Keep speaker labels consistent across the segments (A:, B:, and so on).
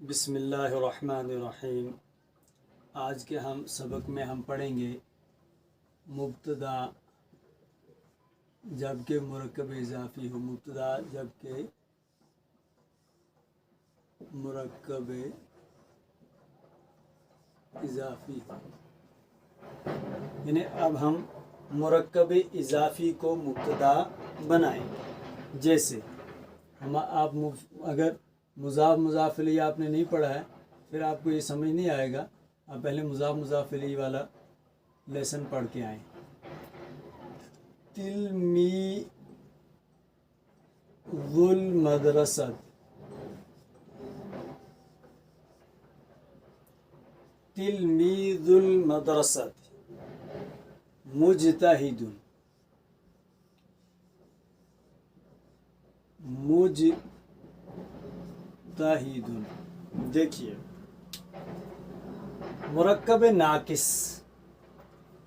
A: بسم اللہ الرحمن الرحیم۔ آج کے ہم سبق میں ہم پڑھیں گے مبتدا جب کہ مرکب اضافی ہو۔ مبتدا جب کہ مرکب اضافی ہو، یعنی اب ہم مرکب اضافی کو مبتدا بنائیں گے۔ جیسے آپ اگر مضاف مضاف الیہ آپ نے نہیں پڑھا ہے، پھر آپ کو یہ سمجھ نہیں آئے گا۔ آپ پہلے مضاف مضاف الیہ والا لیسن پڑھ کے آئیں۔ تلمیذ المدرسۃ، تلمیذ المدرسۃ مجتہد، مجتہد۔ دیکھیے مرکب ناقص،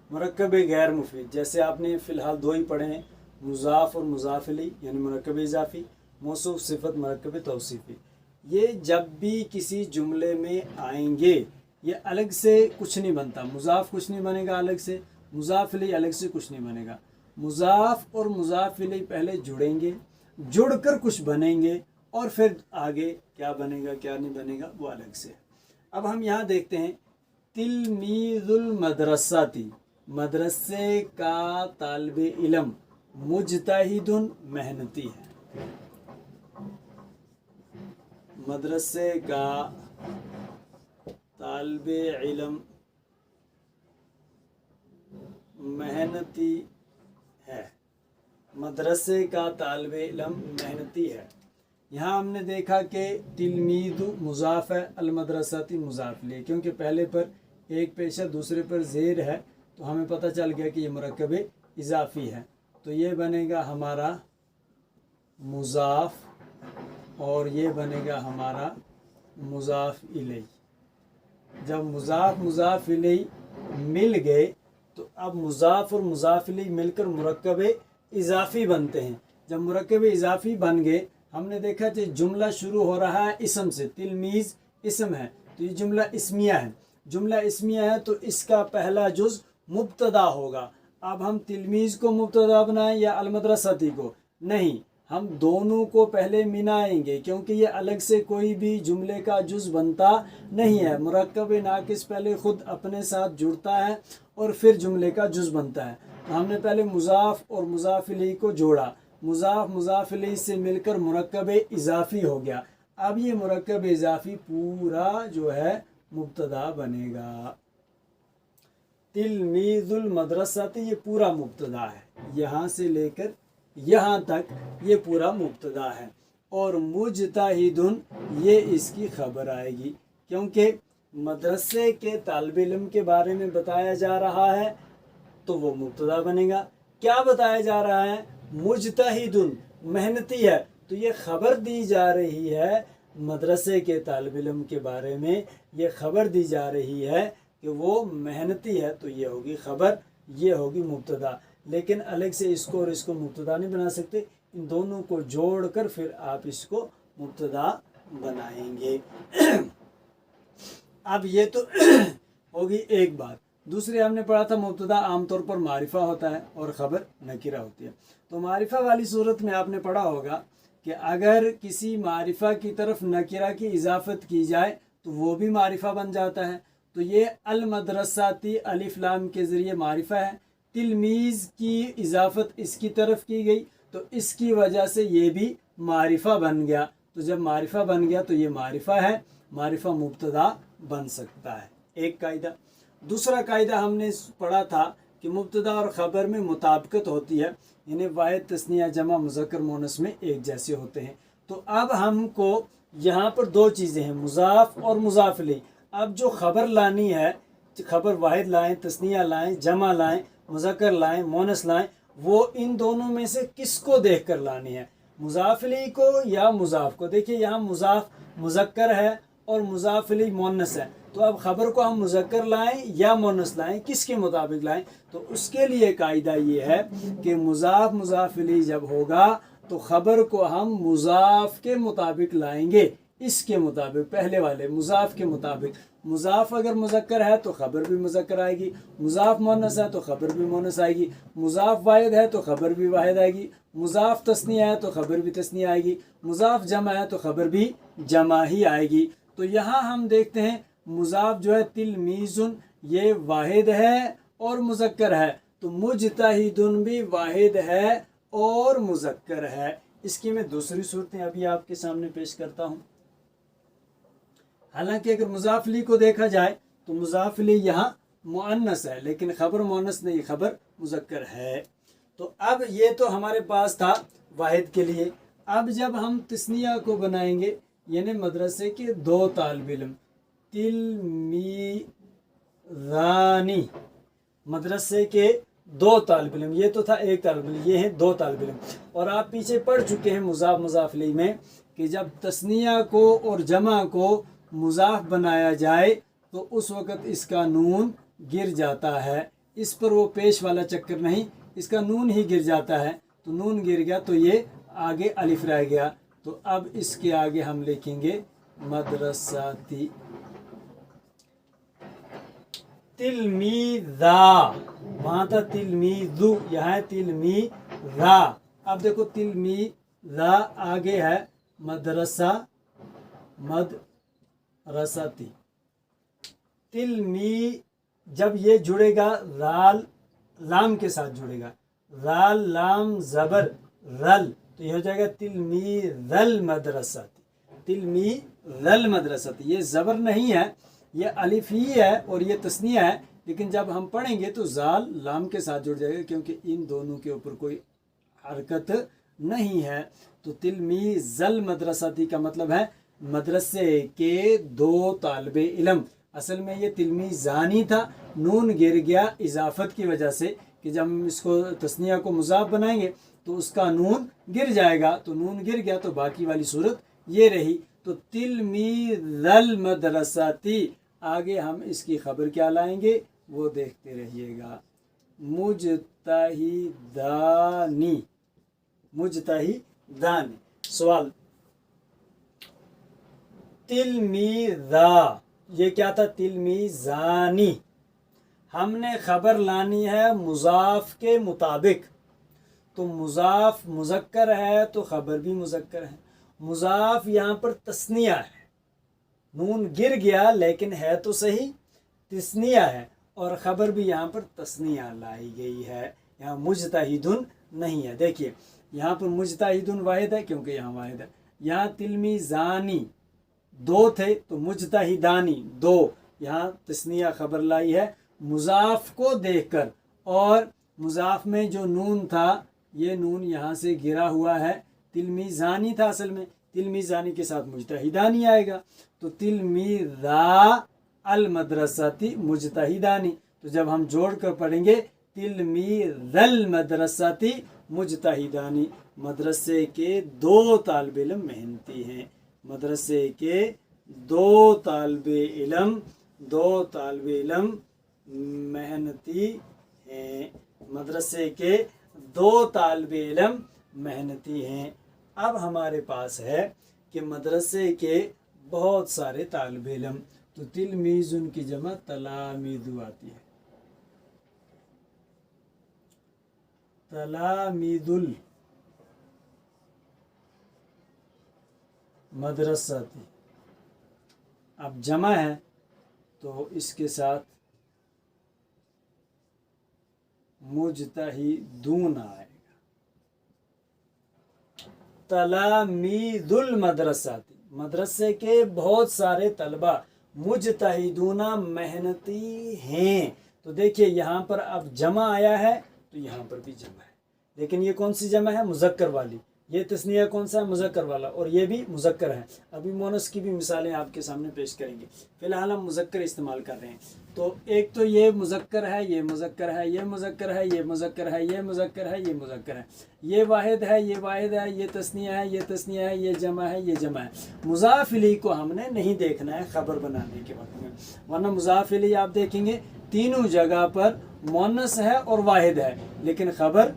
A: مرکب غیر مفید، جیسے آپ نے فی الحال دو ہی پڑھے ہیں، مضاف اور مضاف الیہ یعنی مرکب اضافی، موصوف صفت مرکب توصیفی۔ یہ جب بھی کسی جملے میں آئیں گے یہ الگ سے کچھ نہیں بنتا۔ مضاف کچھ نہیں بنے گا الگ سے، مضاف الیہ الگ سے کچھ نہیں بنے گا۔ مضاف اور مضاف الیہ پہلے جڑیں گے، جڑ کر کچھ بنیں گے، اور پھر آگے کیا بنے گا کیا نہیں بنے گا وہ الگ سے۔ اب ہم یہاں دیکھتے ہیں تلمیذ المدرسۃ، مدرسے کا طالب علم، مجتہد محنتی ہے۔ مدرسے کا طالب علم محنتی ہے، مدرسے کا طالب علم محنتی ہے۔ یہاں ہم نے دیکھا کہ تلمیذ مضاف ہے، المدرسۃ مضاف الیہ، کیونکہ پہلے پر ایک پیش ہے دوسرے پر زیر ہے تو ہمیں پتہ چل گیا کہ یہ مرکب اضافی ہے۔ تو یہ بنے گا ہمارا مضاف اور یہ بنے گا ہمارا مضاف الیہ۔ جب مضاف مضاف الیہ مل گئے تو اب مضاف اور مضاف الیہ مل کر مرکب اضافی بنتے ہیں۔ جب مرکب اضافی بن گئے، ہم نے دیکھا کہ جملہ شروع ہو رہا ہے اسم سے، تلمیذ اسم ہے تو یہ جملہ اسمیہ ہے۔ جملہ اسمیہ ہے تو اس کا پہلا جز مبتدا ہوگا۔ اب ہم تلمیذ کو مبتدا بنائیں یا المدرستی کو؟ نہیں، ہم دونوں کو پہلے ملائیں گے، کیونکہ یہ الگ سے کوئی بھی جملے کا جز بنتا نہیں ہے۔ مرکب ناقص پہلے خود اپنے ساتھ جڑتا ہے اور پھر جملے کا جز بنتا ہے۔ تو ہم نے پہلے مضاف اور مضاف الیہ کو جوڑا، مضاف مضاف الیہ سے مل کر مرکب اضافی ہو گیا۔ اب یہ مرکب اضافی پورا جو ہے مبتدا بنے گا۔ تلمیذ المدرسۃ یہ پورا مبتدا ہے، یہاں سے لے کر یہاں تک یہ پورا مبتدا ہے، اور مجتہد یہ اس کی خبر آئے گی، کیونکہ مدرسے کے طالب علم کے بارے میں بتایا جا رہا ہے تو وہ مبتدا بنے گا۔ کیا بتایا جا رہا ہے؟ مجتہد محنتی ہے، تو یہ خبر دی جا رہی ہے مدرسے کے طالب علم کے بارے میں، یہ خبر دی جا رہی ہے کہ وہ محنتی ہے، تو یہ ہوگی خبر، یہ ہوگی مبتدا۔ لیکن الگ سے اس کو اور اس کو مبتدا نہیں بنا سکتے، ان دونوں کو جوڑ کر پھر آپ اس کو مبتدا بنائیں گے۔ اب یہ تو ہوگی ایک بات۔ دوسری ہم نے پڑھا تھا مبتدا عام طور پر معرفہ ہوتا ہے اور خبر نکرہ ہوتی ہے۔ تو معرفہ والی صورت میں آپ نے پڑھا ہوگا کہ اگر کسی معرفہ کی طرف نکرہ کی اضافت کی جائے تو وہ بھی معرفہ بن جاتا ہے۔ تو یہ المدرساتی الف لام کے ذریعے معرفہ ہے، تلمیذ کی اضافت اس کی طرف کی گئی تو اس کی وجہ سے یہ بھی معرفہ بن گیا۔ تو جب معرفہ بن گیا تو یہ معرفہ ہے، معرفہ مبتدا بن سکتا ہے، ایک قاعدہ۔ دوسرا قاعدہ ہم نے پڑھا تھا کہ مبتدا اور خبر میں مطابقت ہوتی ہے، یعنی واحد تثنیہ جمع مذکر مؤنث میں ایک جیسے ہوتے ہیں۔ تو اب ہم کو یہاں پر دو چیزیں ہیں، مضاف اور مضاف الیہ۔ اب جو خبر لانی ہے، خبر واحد لائیں، تثنیہ لائیں، جمع لائیں، مذکر لائیں، مؤنث لائیں، وہ ان دونوں میں سے کس کو دیکھ کر لانی ہے، مضاف الیہ کو یا مضاف کو؟ دیکھیے یہاں مضاف مذکر ہے اور مضاف الیہ مؤنث ہے، تو اب خبر کو ہم مذکر لائیں یا مؤنث لائیں، کس کے مطابق لائیں؟ تو اس کے لیے قاعدہ یہ ہے کہ مضاف مضاف الیہ جب ہوگا تو خبر کو ہم مضاف کے مطابق لائیں گے، इसके मुताबिक, पहले वाले मुजाफ के मुताबिक। मुजाफ अगर मुज़क्कर है तो खबर भी मुज़क्कर आएगी, मुजाफ मुअन्नस है तो खबर भी मुअन्नस आएगी, मुजाफ वाहिद है तो खबर भी वाहिद आएगी, मुजाफ तस्निया है तो खबर भी तस्निया आएगी, मुजाफ जमा है तो खबर भी जमा ही आएगी। तो यहाँ हम देखते हैं मुजाफ जो है तिलमीजुन, ये वाहिद है और मुज़क्कर है, तो मुजतहिदुन भी वाहिद है और मुज़क्कर है। इसकी मैं दूसरी सूरतें अभी आपके सामने पेश करता हूँ। हालांकि अगर मुज़ाफली को देखा जाए तो मुज़ाफली यहाँ मुअन्नस है, लेकिन खबर मुअन्नस नहीं, खबर मुज़क्कर है। तो अब ये तो हमारे पास था वाहिद के लिए। अब जब हम तस्निया को बनाएंगे, यानी मदरसे के 2 तालिब इल्म, तिलमीज़ानी, मदरसे के 2 तालिब इल्म, ये तो था 1 तालिब इल्म, ये है 2 तालिब इल्म। और आप पीछे पढ़ चुके हैं मुज़ाफ मुज़ाफली में कि जब तस्निया को और जमा को मुज़ाफ बनाया जाए तो उस वक़्त इसका नून गिर जाता है। इस पर वो पेश वाला चक्कर नहीं, इसका नून ही गिर जाता है। तो नून गिर गया तो ये आगे अलिफ रह गया। तो अब इसके आगे हम लिखेंगे मदरसाती। तिलमीज़ा, वहाँ था तिलमीज़ु, यहाँ है तिलमीज़ा। अब देखो तिलमीज़ा आगे है मदरसा, मदरसाती। तिलमी जब ये जुड़ेगा राल लाम के साथ जुड़ेगा, राल लाम ज़बर रल, तो ये हो जाएगा तिलमीज़ल मदरसाती, तिलमीज़ल मदरसाती। ये ज़बर नहीं है, ये अलिफ ही है और ये तस्निया है, लेकिन जब हम पढ़ेंगे तो जाल लाम के साथ जुड़ जाएगा, क्योंकि इन दोनों के ऊपर कोई हरकत नहीं है। तो तिलमीज़ल मदरसाती का मतलब है मदरसे के 2 तालिबे इल्म। असल में ये तिलमीज़ानी था, नून गिर गया इजाफत की वजह से, कि जब हम इसको तस्निया को मुज़ाफ बनाएंगे तो उसका नून गिर जाएगा। तो नून गिर गया तो बाकी वाली सूरत ये रही। तो तिलमीज़ल मदरसाती, आगे हम इसकी खबर क्या लाएंगे वो देखते रहिएगा। मुजतहिदानी, मुजतहिदानी। सवाल, तिलमीज़ा, ये क्या था? तिलमीज़ानी। हमने खबर लानी है मुज़ाफ के मुताबिक, तो मुज़ाफ मुज़क्कर है तो खबर भी मुज़क्कर है। मुज़ाफ यहाँ पर तस्निया है, नून गिर गया लेकिन है तो सही तस्निया है, और ख़बर भी यहाँ पर तस्निया लाई गई है, यहाँ मुजतहिदुन नहीं है। देखिए यहाँ पर मुजतहिदुन वाहिद है क्योंकि यहाँ वाहिद है। यहाँ तिलमीज़ानी 2 थे तो मुजतहिदानी 2, यहाँ तस्निया खबर लाई है मुज़ाफ को देखकर, और मुज़ाफ में जो नून था ये नून यहाँ से गिरा हुआ है, तिलमीज़ानी था असल में, तिलमीज़ानी के साथ मुजतहिदानी आएगा। तो तिलमीज़ा अल मदरसाती मुजतहिदानी, तो जब हम जोड़ कर पढ़ेंगे तिलमीज़ल मदरसाती मुजतहिदानी, मदरसे के 2 तालिब इल्म मेहनती हैं, मदरसे के 2 तालिब इल्म, 2 तालिब इल्म मेहनती हैं, मदरसे के 2 तालिब इल्म मेहनती हैं। अब हमारे पास है कि मदरसे के बहुत सारे तालिब इल्म, तो तिलमीज़ुन की जमा तलामीज़ु आती है, तलामीज़ुल मदरसाती। अब जमा है तो इसके साथ मुजतहिदून आएगा, तलामीज़ुल मदरसाती, मदरसे के बहुत सारे तलबा मुजतहिदूना मेहनती हैं। तो देखिए यहाँ पर अब जमा आया है तो यहाँ पर भी जमा है, लेकिन ये कौन सी जमा है? मुज़क्कर वाली। ये तस्निया कौन सा है? मुज़क्कर वाला, और ये भी मुज़क्कर है। अभी मोनस की भी मिसालें आपके सामने पेश करेंगे, फिलहाल हम मुज़क्कर इस्तेमाल कर रहे हैं। तो एक तो ये मुज़क्कर है, ये मुज़क्कर है, ये मुज़क्कर है, ये मुज़क्कर है, ये मुज़क्कर है, ये मुज़क्कर है, ये वाहिद है, ये वाहिद है, ये तस्निया है, ये तस्निया है, ये जमा है, ये जमा है। मुज़ाफ़िली को हमने नहीं देखना है खबर बनाने के वक्त में, वरना मुज़ाफ़िली आप देखेंगे तीनों जगह पर मुअन्नस है और वाहिद है, लेकिन खबर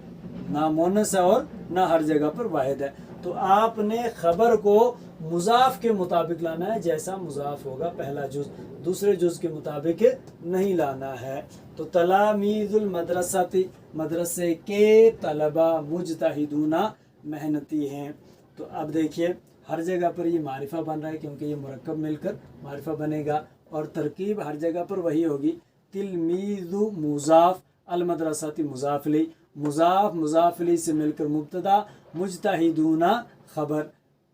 A: ना मुअन्नस है और ना हर जगह पर वाहिद है। तो आपने खबर को मुजाफ के मुताबिक लाना है, जैसा मुजाफ होगा पहला जुज दूसरे जुज के मुताबिक नहीं लाना है। तो तलामीजुल मदरसाती, मदरसे के तलबा मुजतहिदूना मेहनती हैं। तो अब देखिए हर जगह पर ये मारिफा बन रहा है क्योंकि ये मुरक्कब मिलकर मारिफा बनेगा और तरकीब हर जगह पर वही होगी। तिलमीज़ु मुजाफ अल मदरसाती मुजाफली, मुजाफ मुजाफली से मिलकर मुब्तदा, मुजतहिदूना खबर,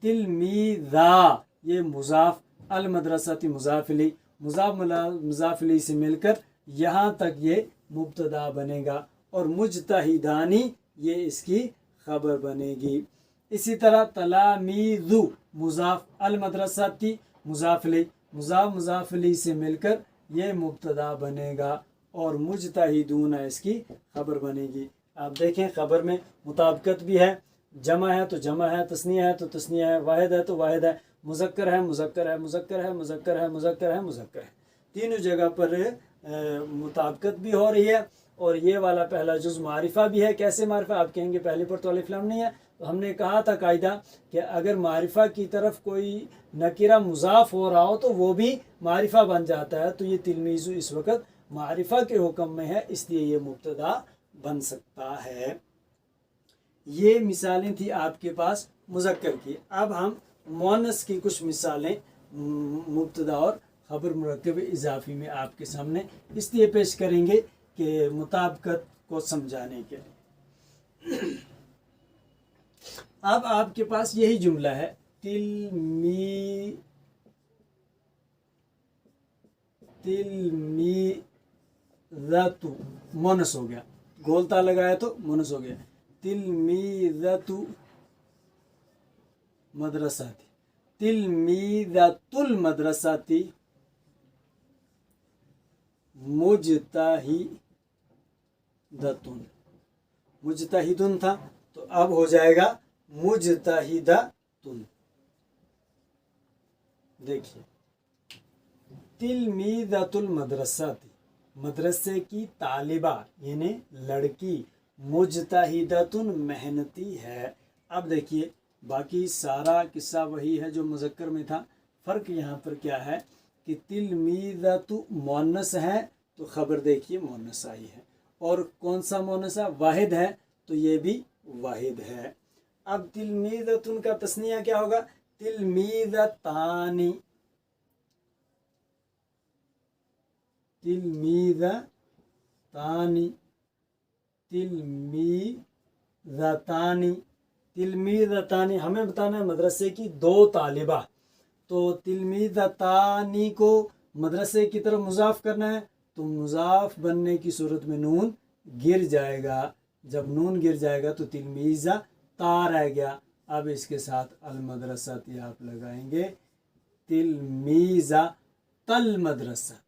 A: तिलमीज़ा ये मुजाफ, अल मदरसाती मुजाफली, मुजाफ मुजाफली से मिलकर यहाँ तक ये मुब्तदा बनेगा और मुजतहिदानी ये इसकी खबर बनेगी। इसी तरह तलामीज़ु मुजाफ अल मदरसाती मुजाफली, मुजाफ मुजाफली से मिलकर ये मुब्तदा बनेगा और मुजतहिदूना इसकी खबर बनेगी। आप देखें खबर में मुताबिकत भी है, जमा है तो जमा है, तस्निया है तो तस्निया है, वाहिद है तो वाहिद है, मुज़क्कर है मुज़क्कर है, मुज़क्कर है मुज़क्कर है, मुज़क्कर है मुज़क्कर है, तीनों जगह पर मुताबिकत भी हो रही है। और ये वाला पहला जुज़ मारिफा भी है। कैसे मारिफा? आप कहेंगे पहले पर तो अलिफ लाम नहीं है। तो हमने कहा था कायदा कि अगर मारिफा की तरफ कोई नकीरा मुजाफ हो रहा हो तो वो भी मारिफा बन जाता है। तो ये तिलमीज़ु इस वक्त मारिफा के हुक्म में है, इसलिए ये मुब्तदा बन सकता है। ये मिसालें थी आपके पास मुज़क्कर की। अब हम मुअन्नस की कुछ मिसालें मुब्तदा और खबर मुरक्कब इजाफी में आपके सामने इसलिए पेश करेंगे कि मुताबिकत को समझाने के लिए। अब आपके पास यही जुमला है, तिलमीज़तु मुअन्नस हो गया, गोलता लगाया तो मुअन्नस हो गया। तिलमीज़तु मदरसाती, तिलमीज़तुल मदरसाती मुजतहिदतुन, मुजतहिदुन था तो अब हो जाएगा मुजतहिदतुन। देखिए तिलमीज़तुल मदरसाती, मदरसे की तालिबा यानी लड़की, मुजतहिदतुन मेहनती है। अब देखिए बाकी सारा किस्सा वही है जो मुज़क्कर में था। फ़र्क यहाँ पर क्या है कि तिलमीज़तु मुअन्नस है तो खबर देखिए मुअन्नस आई है, और कौन सा मुअन्नस है? वाहिद है तो ये भी वाहिद है। अब तिलमीज़तुन का तस्निया क्या होगा? तिलमीज़तानी, तिलमीज़तानी, तिलमीज़तानी, तिलमीज़तानी हमें बताना है मदरसे की दो तालिबा। तो तिलमीज़तानी को मदरसे की तरफ मुज़ाफ करना है तो मुज़ाफ बनने की सूरत में नून गिर जाएगा। जब नून गिर जाएगा तो तिलमीज़ा ता रह गया। अब इसके साथ अल मदरसाती आप लगाएंगे, तिलमीज़ा तल मदरसाती,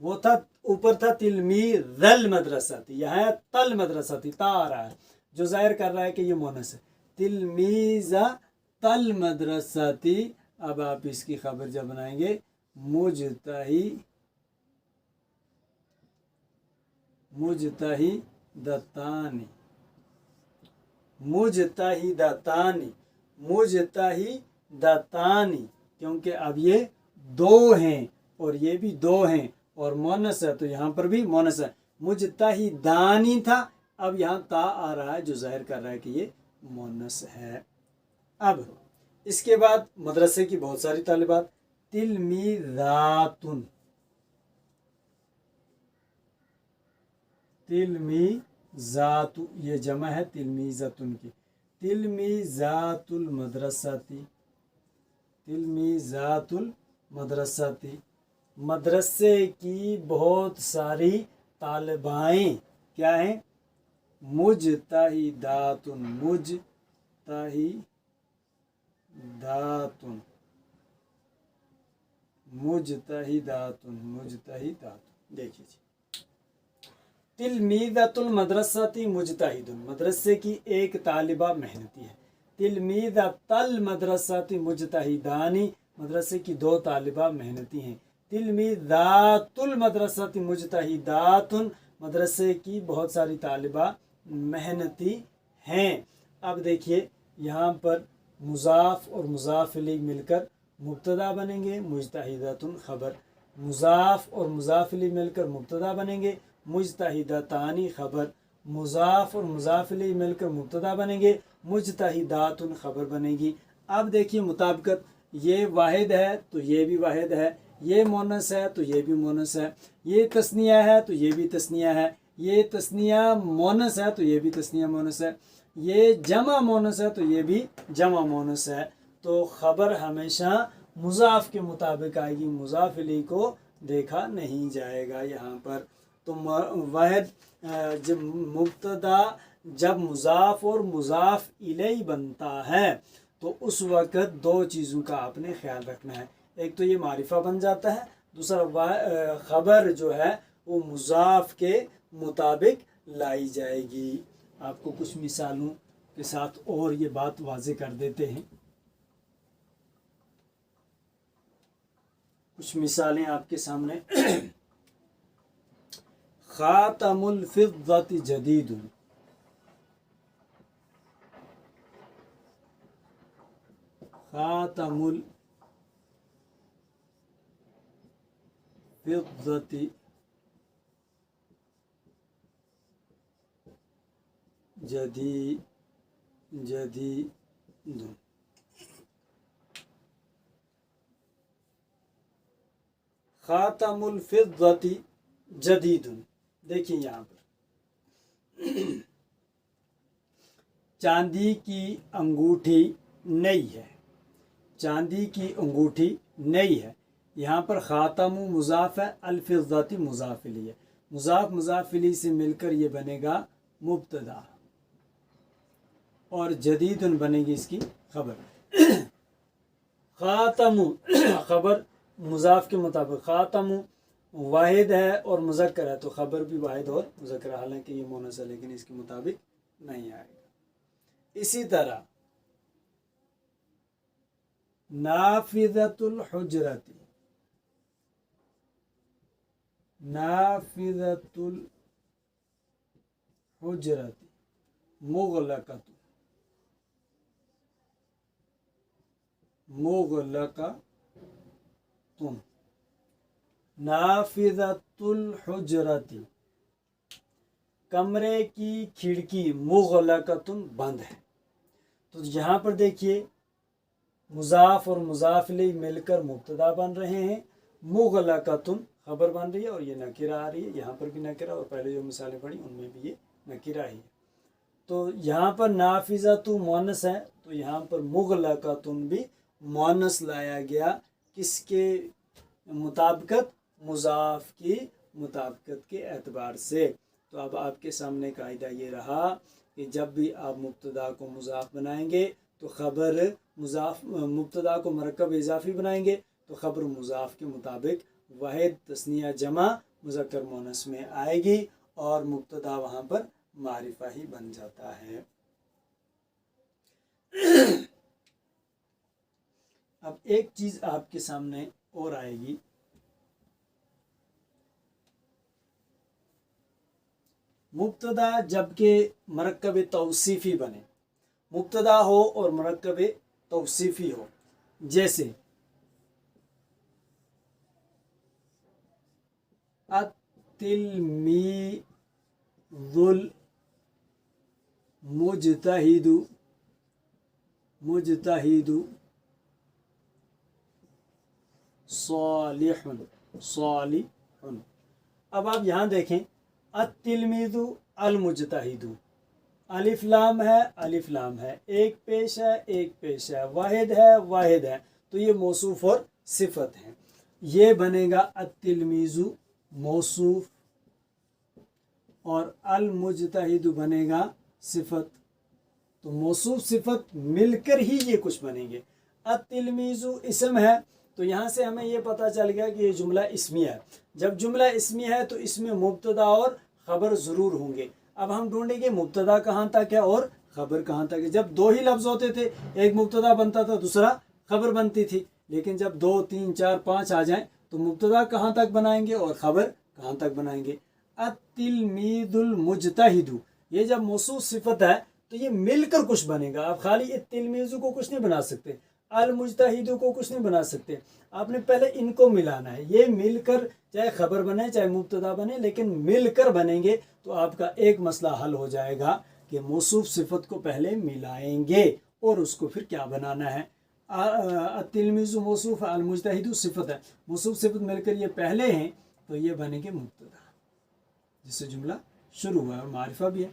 A: वो था ऊपर था तिलमीज़ल मदरसाती, यहाँ तल मदरसाती, ता आ रहा है जो ज़ाहिर कर रहा है कि ये मुअन्नस है। तिलमीज़ा तल मदरसाती, अब आप इसकी खबर जब बनाएंगे मुजतहिदतानी, मुजतहिदतानी, मुजतहिदतानी, क्योंकि अब ये दो हैं और ये भी दो हैं और मुअन्नस है तो यहाँ पर भी मुअन्नस है। मुजतहिदानी था, अब यहाँ ता आ रहा है जो ज़ाहिर कर रहा है कि ये मुअन्नस है। अब इसके बाद मदरसे की बहुत सारी तालिबात, तिलमीज़ातुन, तिलमीज़ातु ये जमा है तिलमीज़तुन की, तिलमीज़ातुल मदरसाती, तिलमीज़ातुल मदरसाती, मदरसे की बहुत सारी तालिबाएँ क्या हैं? मुजतहिदातुन, मुजतहिदातुन, मुजतहिदातुन, मुजतहिदातुन। देखिए तिलमीज़तुल मदरसाती मुजतहिदुन, मदरसे की एक तालिबा मेहनती है। तिलमीज़तल मदरसाती मुजतहिदानी, मदरसे की दो तालिबा मेहनती हैं। तिलमीज़ातुल मदरसाती मुजतहिदातुन, मदरसे की बहुत सारी तालिबा मेहनती हैं। अब देखिए यहाँ पर मुज़ाफ़ और मुज़ाफ़ इलैह मिलकर मुब्तदा बनेंगे, मुज्तहिदतुन खबर। मुज़ाफ़ और मुज़ाफ़ इलैह मिलकर मुब्तदा बनेंगे, मुज्तहिदतानी खबर। मुज़ाफ़ और मुज़ाफ़ इलैह मिलकर मुब्तदा बनेंगे, मुज्तहिदातुन खबर बनेगी। अब देखिए मुताबिकत, ये वाहिद है तो ये भी वाहिद है, ये मोनस है तो ये भी मोनस है, ये तस्निया है तो ये भी तस्निया है, ये तस्निया मोनस है तो ये भी तस्निया मोनस है, ये जमा मोनस है तो ये भी जमा मोनस है। तो ख़बर हमेशा मुज़ाफ़ के मुताबिक आएगी, मुज़ाफ़ इलैह को देखा नहीं जाएगा यहाँ पर। तो वाहिद जब मुब्तदा जब मुज़ाफ़ और मुज़ाफ़ इलैह बनता है तो उस वक़्त दो चीज़ों का आपने ख्याल रखना है। एक तो ये मारिफा बन जाता है, दूसरा ख़बर जो है वो मुज़ाफ़ के मुताबिक लाई जाएगी। आपको कुछ मिसालों के साथ और ये बात वाज़ेह कर देते हैं। कुछ मिसालें आपके सामने। ख़ातमुल फ़िद्दति जदीदुन, ख़ातमुल फ़िद्दति जदीदुन। ख़ातमुल फ़िद्दति जदीदुन, देखिए यहाँ पर चांदी की अंगूठी नई है, चांदी की अंगूठी नई है। यहाँ पर ख़ातमु मुज़ाफ़ है, अल-फ़िद्दति मुज़ाफ़ इलैह है, मुज़ाफ़ मुज़ाफ़ इलैह से मिलकर ये बनेगा मुब्तदा और जदीदुन बनेगी इसकी खबर। ख़ातमु खबर मुज़ाफ़ के मुताबिक, ख़ातमु वाहिद है और मुज़क्कर है तो ख़बर भी वाहिद और मुज़क्कर, हालांकि ये मोनस है लेकिन इसके मुताबिक नहीं आएगा। इसी तरह नाफिज़तुल हुजरती, नाफिज़तुल हुजरती मुग़लक़तुन, मुग़लक़तुन। नाफिज़तुल हुजरती, कमरे की खिड़की मुग़लक़तुन बंद है। तो यहाँ पर देखिए मुज़ाफ़ और मुज़ाफ़ इलैह मिलकर मुब्तदा बन रहे हैं, मुग़लक़तुन खबर बन रही है और ये नकीरा आ रही है। यहाँ पर भी नकीरा और पहले जो मिसालें पढ़ी उनमें भी ये नकीरा ही है। तो यहाँ पर नाफिज़तु मोनस है तो यहाँ पर मुग़लक़तुन भी मोनस लाया गया, किसके मुताबिकत, मुज़ाफ़ की मुताबिकत के एतबार से। तो अब आपके सामने कायदा ये रहा कि जब भी आप मुब्तदा को मुज़ाफ़ बनाएंगे तो ख़बर मुज़ाफ़, मुब्तदा को मरकब इज़ाफ़ी बनाएंगे तो ख़बर मुज़ाफ़ के मुताबिक वाहिद तस्निया जमा मुज़क्कर मोनस में आएगी और मुब्तदा वहाँ पर मारिफा ही बन जाता है। अब एक चीज़ आपके सामने और आएगी, मुब्तदा जबकि मरकब तौसीफ़ी बने, मुब्तदा हो और मरकब तौसीफ़ी हो, जैसे अत्तिलमीज़ुल मुज्तहिदु, मुज्तहिदु सालिहुन, सालिहुन। अब आप यहाँ देखें, अत्तिलमीज़ु अल मुज्तहिदु, अलिफ लाम है, अलिफ लाम है, एक पेश है, एक पेश है, वाहिद है, वाहिद है, तो ये मौसूफ और सिफत है। ये बनेगा अत्तिलमीज़ु मौसूफ और अल मुज्तहिदु बनेगा सिफत। तो मौसूफ सिफत मिलकर ही ये कुछ बनेंगे। अत्तिलमीज़ु इसम है तो यहाँ से हमें ये पता चल गया कि ये जुमला इसमी है। जब जुमला इसमी है तो इसमें मुब्तदा और ख़बर ज़रूर होंगे। अब हम ढूंढेंगे मुब्तदा कहाँ तक है और ख़बर कहाँ तक है। जब दो ही लफ्ज़ होते थे, एक मुब्तदा बनता था दूसरा ख़बर बनती थी, लेकिन जब 2, 3, 4, 5 आ जाएं तो मुब्तदा कहाँ तक बनाएंगे और ख़बर कहाँ तक बनाएंगे। अत्तिलमीज़ुल मुज्तहिदु, ये जब मौसूफ सिफत है تو یہ مل کر کچھ بنے گا. آپ خالی التلمیذ کو کچھ نہیں بنا سکتے, المجتہد کو کچھ نہیں بنا سکتے. آپ نے پہلے ان کو ملانا ہے. یہ مل کر چاہے خبر بنے چاہے مبتدا بنے, لیکن مل کر بنیں گے تو آپ کا ایک مسئلہ حل ہو جائے گا کہ موصوف صفت کو پہلے ملائیں گے اور اس کو پھر کیا بنانا ہے. التلمیذ موصوف ہے, المجتہد صفت ہے, موصوف صفت مل کر یہ پہلے ہیں تو یہ بنے گے مبتدا جس سے جملہ شروع ہوا ہے اور معرفہ بھی ہے.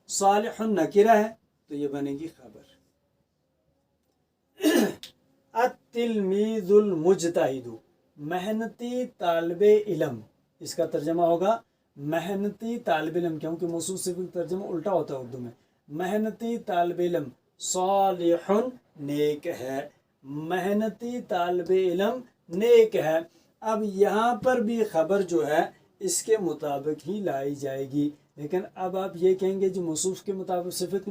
A: صالح نکرہ ہے تو یہ بنے گی خبر. التلمیذ المجتہد محنتی طالب علم, اس کا ترجمہ ہوگا محنتی طالب علم, کیونکہ موصوف صفت ترجمہ الٹا ہوتا ہے اردو میں. محنتی طالب علم, صالح نیک ہے, محنتی طالب علم نیک ہے. اب یہاں پر بھی خبر جو ہے اس کے مطابق ہی لائی جائے گی, لیکن اب آپ یہ کہیں گے جو موصوف کے مطابق صفت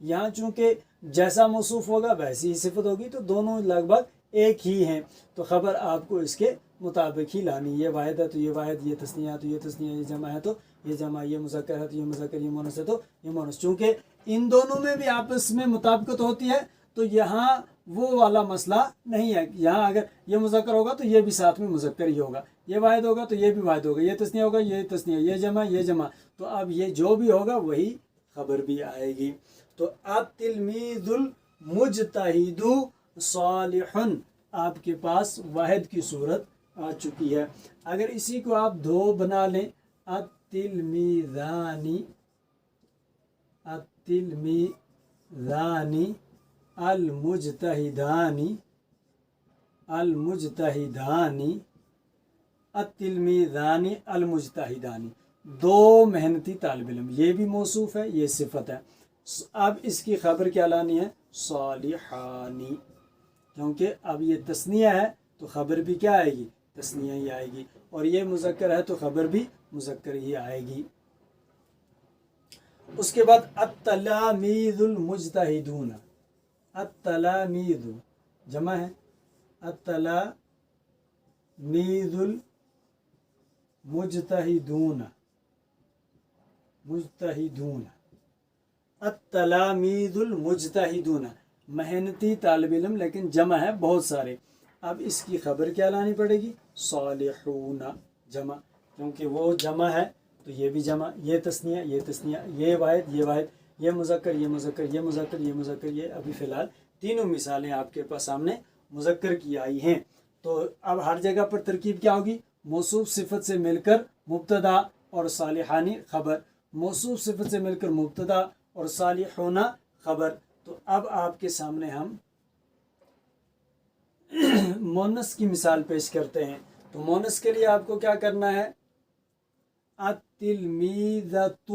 A: یہاں چونکہ جیسا موصوف ہوگا ویسی ہی صفت ہوگی تو دونوں لگ بھگ ایک ہی ہیں, تو خبر آپ کو اس کے مطابق ہی لانی. یہ واحد ہے تو یہ واحد, یہ تثنیہ ہے تو یہ تثنیہ, یہ جمع ہے تو یہ جمع, یہ مذکر ہے تو یہ مذکر, یہ مؤنث ہے تو یہ مؤنث. چونکہ ان دونوں میں بھی آپس میں مطابقت ہوتی ہے تو یہاں وہ والا مسئلہ نہیں ہے. یہاں اگر یہ مذکر ہوگا تو یہ بھی ساتھ میں مذکر ہی ہوگا, یہ واحد ہوگا تو یہ بھی واحد ہوگا, یہ تثنیہ ہوگا یہ تثنیہ, یہ جمع یہ جمع, تو اب یہ جو بھی ہوگا وہی خبر بھی آئے گی. تو التلمیذ المجتہد صالح آپ کے پاس واحد کی صورت آ چکی ہے. اگر اسی کو آپ دو بنا لیں, التلمیذانی التلمیذانی المجتہدانی المجتہدانی التلمیذانی المجتہدانی, دو محنتی طالب علم, یہ بھی موصوف ہے یہ صفت ہے. اب اس کی خبر کیا لانی ہے, صالحانی, کیونکہ اب یہ تثنیہ ہے تو خبر بھی کیا آئے گی, تثنیہ ہی آئے گی, اور یہ مذکر ہے تو خبر بھی مذکر ہی آئے گی. اس کے بعد التلامیذ المجتہدون, التلامیذ جمع ہے, التلامیذ المجتہدون مجتہدون, التلامیذ المجتہدون محنتی طالب علم, لیکن جمع ہے بہت سارے. اب اس کی خبر کیا لانی پڑے گی, صالحون جمع, کیونکہ وہ جمع ہے تو یہ بھی جمع, یہ تثنیہ یہ تثنیہ, یہ واحد یہ واحد, یہ مذکر یہ مذکر یہ مذکر یہ مذکر. یہ ابھی فی الحال تینوں مثالیں آپ کے پاس سامنے مذکر کی آئی ہیں. تو اب ہر جگہ پر ترکیب کیا ہوگی, موصوف صفت سے مل کر مبتدا اور صالحانی خبر, موصوف صفت سے مل کر مبتدا اور صالحون خبر. تو اب آپ کے سامنے ہم مونس کی مثال پیش کرتے ہیں. تو مونس کے لیے آپ کو کیا کرنا ہے, التلمیذۃ,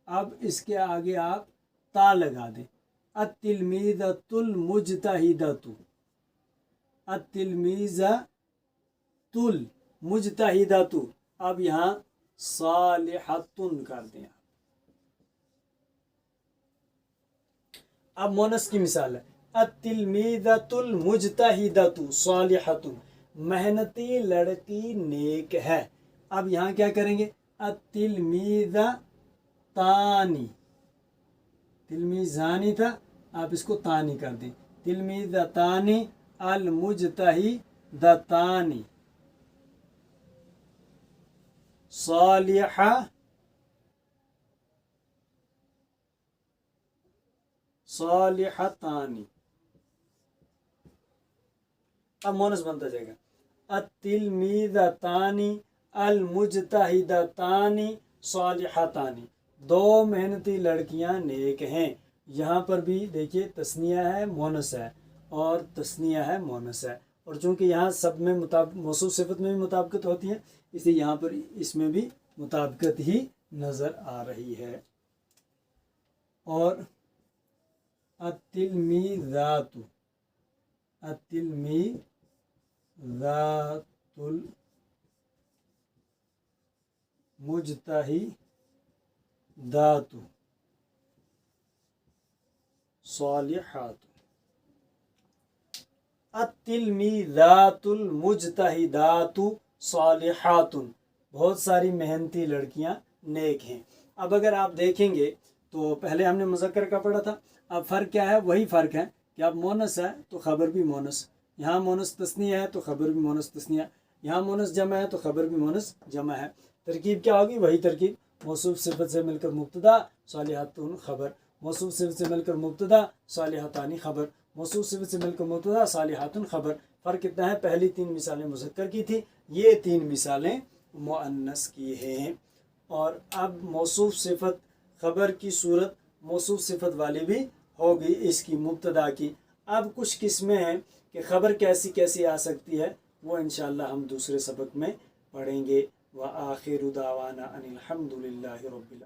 A: اب اس کے آگے آپ تا لگا دیں, التلمیذۃ المجتہدۃ, التلمیذۃ المجتہدۃ, اب یہاں صالحۃ کر دیں. اب مونس کی مثال ہے, التلمیذۃ المجتہدۃ صالحۃ, محنتی لڑکی نیک ہے. اب یہاں کیا کریں گے, التلمیذتانی, تلمیذانی تھا آپ اس کو تانی کر دیں, تلمیذتانی المجتہدتانی صالحہ صالحتانی. اب مونس بنتا جائے گا, التلمیذتانی المجتہدتانی صالحتانی, دو محنتی لڑکیاں نیک ہیں. یہاں پر بھی دیکھیے تثنیہ ہے مونس ہے اور تثنیہ ہے مونس ہے, اور چونکہ یہاں سب میں موصوف صفت میں بھی مطابقت ہوتی ہے اس لیے یہاں پر اس میں بھی مطابقت ہی نظر آ رہی ہے. اور التلمیذات التلمیذات المجتہدات صالحات, التلمیذات المجتہدات صالحات, بہت ساری محنتی لڑکیاں نیک ہیں. اب اگر آپ دیکھیں گے تو پہلے ہم نے مذکر کا پڑھا تھا، اب فرق کیا ہے؟ وہی فرق ہے کہ اب مونس ہے تو خبر بھی مونس، یہاں مونس تثنیہ ہے تو خبر بھی مونس تثنیہ، یہاں مونس جمع ہے تو خبر بھی مونس جمع ہے۔ ترکیب کیا ہوگی؟ وہی ترکیب، موصوف صفت سے مل کر مبتدا صالحاتن خبر، موصوف صفت سے مل کر مبتدا صالحاتانی خبر، موصوف صفت سے مل کر مبتدا صالحاتن خبر۔ فرق کتنا ہے؟ پہلی 3 مثالیں مذکر کی تھی، یہ 3 مثالیں مؤنث کی ہیں۔ اور اب موصوف صفت خبر کی صورت موصوف صفت والی بھی ہوگی اس کی مبتدا کی۔ اب کچھ قسمیں ہیں کہ خبر کیسی کیسی آ سکتی ہے، وہ انشاءاللہ ہم دوسرے سبق میں پڑھیں گے۔ وآخر دعوانا ان الحمد للہ رب العالمین۔